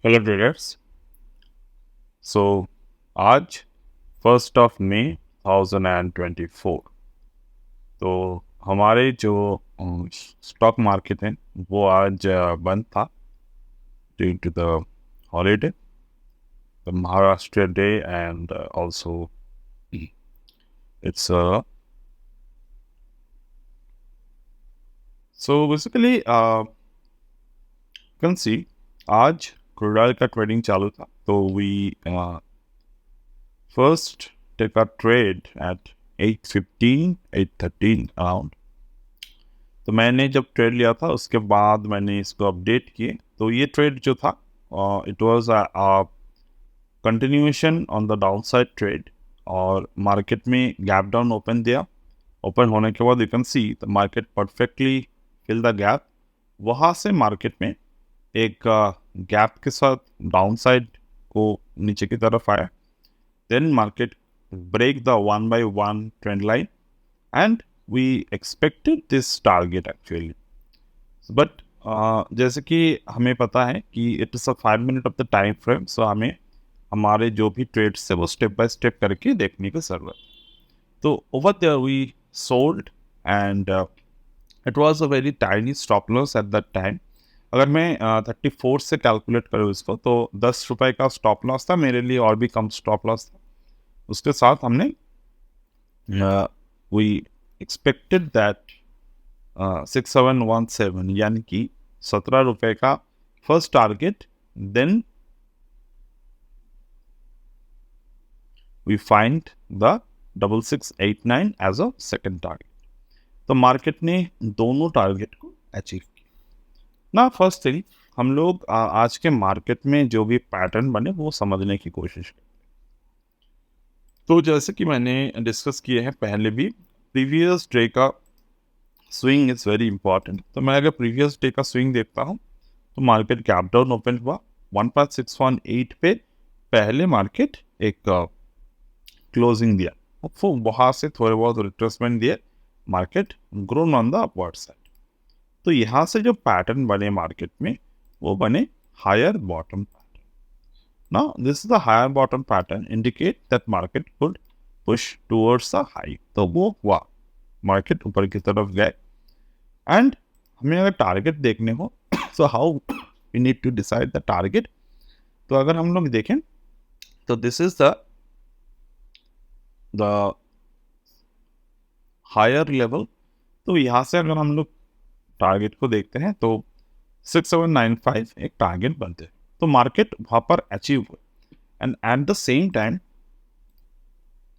Hello traders. सो आज 1 मई 2024, तो हमारे जो स्टॉक मार्केट है वो आज बंद था due to the holiday, the Maharashtra day, and also it's so basically can see आज क्रूड ऑयल का ट्रेडिंग चालू था, तो we first take a trade at 8:15 8:13 around. तो मैंने जब ट्रेड लिया था उसके बाद मैंने इसको अपडेट किए, तो ये ट्रेड जो था it was continuation on the down side trade, और मार्केट में गैप डाउन ओपन दिया। ओपन होने के बाद you can see the market perfectly fill the gap. वहाँ से मार्केट में एक गैप के साथ डाउन साइड को नीचे की तरफ आया। Then market break the 1 by 1 trend line and we expected this target actually, but जैसे कि हमें पता है कि it is a 5 minute of the time frame, so हमें हमारे जो भी ट्रेड्स है वो स्टेप बाय स्टेप करके देखने की ज़रूरत। तो over there we sold and it was a very tiny stop loss at that time. अगर मैं 34 से कैलकुलेट करूँ इसको, तो 10 रुपये का स्टॉप लॉस था मेरे लिए, और भी कम स्टॉप लॉस था। उसके साथ हमने वी एक्सपेक्टेड दैट 6717 यानी कि 17 रुपये का first target, then we find the 6689 as a second target. तो मार्केट ने दोनों टारगेट को अचीव किया ना। फर्स्ट थिंग, हम लोग आज के मार्केट में जो भी पैटर्न बने वो समझने की कोशिश करें। तो जैसे कि मैंने डिस्कस किए हैं पहले भी, प्रीवियस डे का स्विंग इज़ वेरी इंपॉर्टेंट। तो मैं अगर प्रीवियस डे का स्विंग देखता हूँ तो मार्केट गैप डाउन ओपन हुआ 1.618 पे। पहले मार्केट एक क्लोजिंग दिया, फिर वहाँ से थोड़े बहुत रिट्रेसमेंट दिए, market grown on the upward side. तो यहाँ से जो पैटर्न बने मार्केट में वो बने higher bottom pattern. Now this is the higher bottom pattern indicate that market could push towards the high. तो वो हुआ, मार्केट ऊपर की तरफ गए। एंड हमें अगर टारगेट देखने हो so how we need to decide the target. तो अगर हम लोग देखें तो this is the higher level. तो यहाँ से अगर हम लोग टारगेट को देखते हैं तो 6795 एक टारगेट बनते हैं। तो मार्केट वहाँ पर अचीव हुए, and at the same time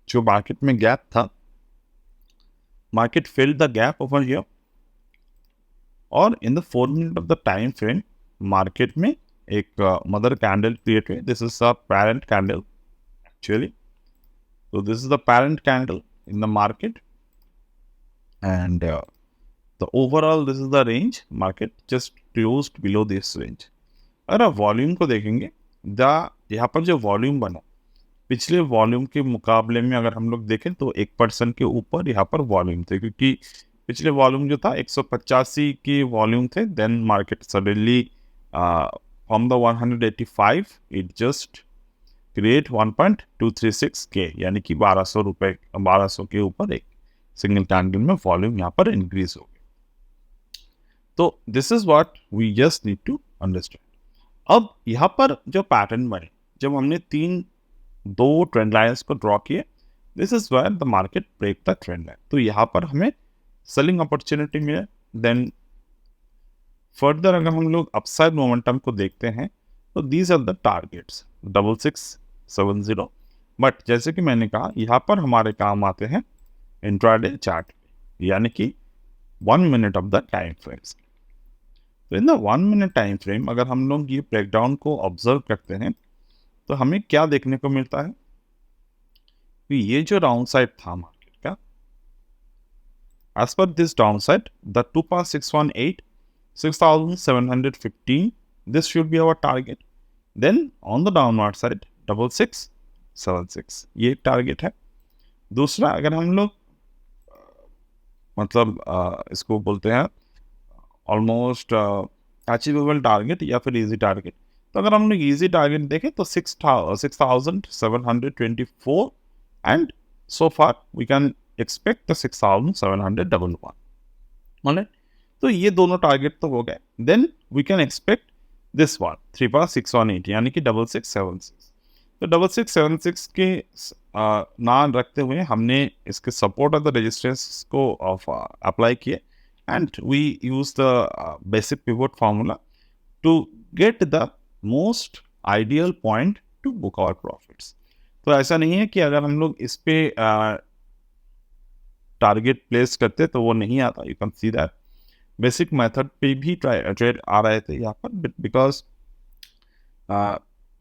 जो मार्केट में गैप था, market filled the gap over here, और in the 4 minute of the time frame market में एक मदर कैंडल क्रिएट हुई। This is a parent candle actually. So this is the parent candle in the market, and the overall this is the range. Market just closed below this range. अगर आप volume को देखेंगे, यहाँ पर जो volume बना पिछले वॉल्यूम के मुकाबले में अगर हम लोग देखें तो 1% के ऊपर यहाँ पर वॉल्यूम थे, क्योंकि पिछले वॉल्यूम जो था 185 की वॉल्यूम थे। Then market suddenly from the 185 it just create 1.236 के, यानी कि 1200 के ऊपर एक सिंगल कैंडल में वॉल्यूम यहाँ पर इंक्रीज हो गया। तो this is what we just need to understand. अब यहाँ पर जो पैटर्न बने, जब हमने दो ट्रेंड लाइन्स को ड्रॉ किए, this is where the market break the trend line. तो यहाँ पर हमें सेलिंग अपॉर्चुनिटी मिले। देन फर्दर अगर हम लोग अपसाइड मोमेंटम को देखते हैं तो these are the targets 6670। But जैसे कि मैंने कहा, यहाँ पर हमारे काम आते हैं इंट्राडे चार्ट, यानी कि 1 minute of the time frames. तो in the 1 minute time frame अगर हम लोग ये ब्रेकडाउन को ऑब्जर्व करते हैं तो हमें क्या देखने को मिलता है कि ये जो डाउन साइड था मार्केट का, as per this down side the 2.618 6715, this should be our target. Then on the downward side 6676 ये टारगेट है। दूसरा, अगर हम लोग मतलब इसको बोलते हैं ऑलमोस्ट अचीवेबल टारगेट या फिर इजी टारगेट, तो अगर हम लोग इजी टारगेट देखें तो 6,724 and so far we can expect the 6,711. Alright? तो ये दोनों टारगेट तो हो गए. Then we can expect this one 3/618 यानी कि 6676. तो 6676 के नाम रखते हुए हमने इसके सपोर्ट ऑफ द रेजिस्टेंस को अप्लाई किए and we use the basic pivot formula to get the most ideal point to book our profits. तो ऐसा नहीं है कि अगर हम लोग इस पे टारगेट प्लेस करते तो वो नहीं आता. You can see that basic method पे भी ट्रेड आ रहे थे यहाँ पर, because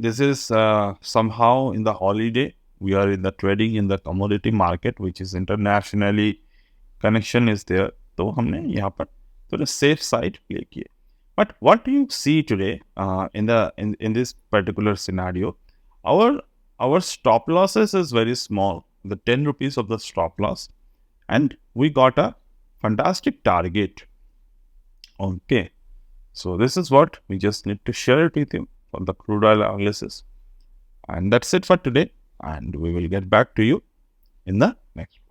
this is somehow in the holiday. We are in the trading in the commodity market, which is internationally connection is there. तो हमने यहाँ पर थोड़ा safe side play किए. But what do you see today in this particular scenario? Our stop losses is very small. The 10 rupees of the stop loss, and we got a fantastic target. Okay, so this is what we just need to share it with you for the crude oil analysis. And that's it for today. And we will get back to you in the next one.